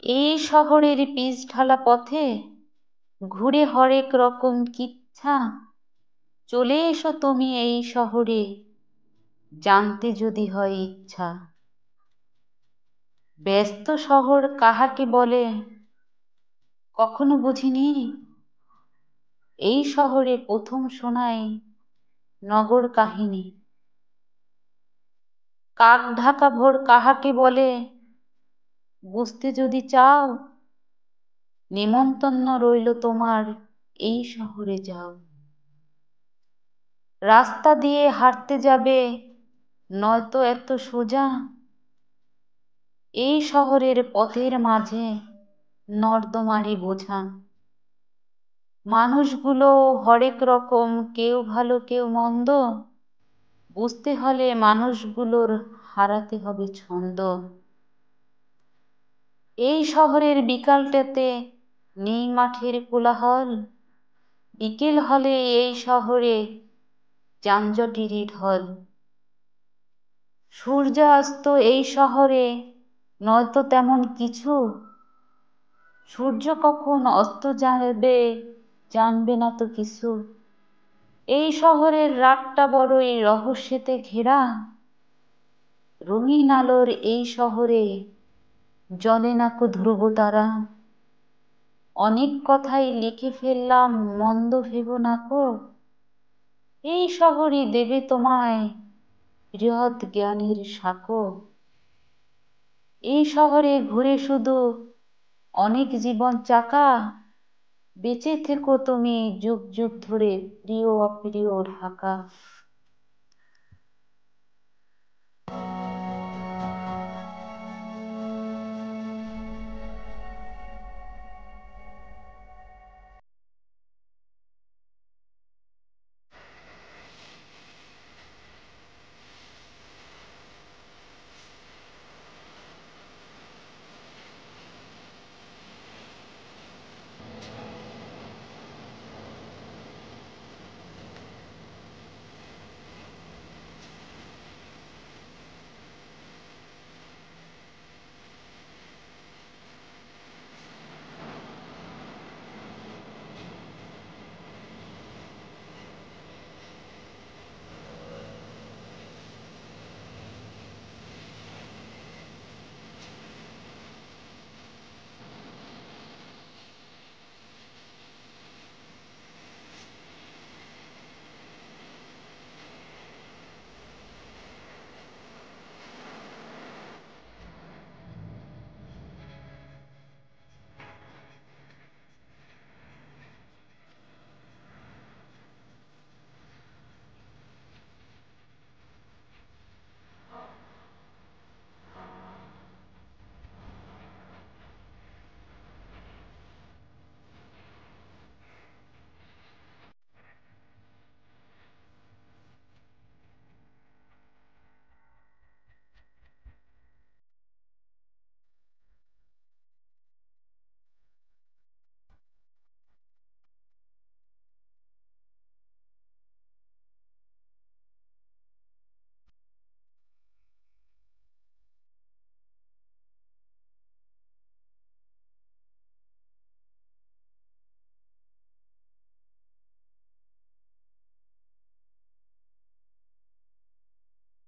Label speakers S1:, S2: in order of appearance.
S1: এই শহরের পিচ ঢালা পথে ঘুরে হরেক রকম কিচ্ছা। চলে এসো তুমি এই শহরে, জানতে যদি হয় ইচ্ছা। ব্যস্ত শহর কাহাকে বলে কখনো বুঝিনি, এই শহরে প্রথম শোনাই নগর কাহিনী। কাক ঢাকা ভোর কাহাকে বলে, বুঝতে যদি চাও, নেমন্তন্ন রইল তোমার, এই শহরে যাও। রাস্তা দিয়ে হাঁটতে যাবে, নয়তো এত সোজা, এই শহরের পথের মাঝে নর্দমারি বোঝা। মানুষগুলো হরেক রকম, কেউ ভালো কেউ মন্দ, বুঝতে হলে মানুষগুলোর হারাতে হবে ছন্দ। এই শহরের বিকালটাতে নেই মাঠের কোলাহল, বিকেল হলে এই শহরে যানজটেরই ঢল। সূর্যাস্ত এই শহরে নয়তো তেমন কিছু, সূর্য কখন অস্ত যাবে জানবে না তো কিছু। এই শহরের রাতটা বড়ই রহস্যেতে ঘেরা, রঙিন আলোর এই শহরে জ্বলে না কো ধ্রুবতারা। অনেক কথাই লিখে ফেললাম, মন্দ ভেবো না কো, এই শহরই দেবে তোমায় বৃহৎ জ্ঞানের সাঁকো। এই শহরে ঘুরে শুধু অনেক জীবন চাকা, বেঁচে থেকো তুমি যুগ যুগ ধরে প্রিয় অপ্রিয় ঢাকা।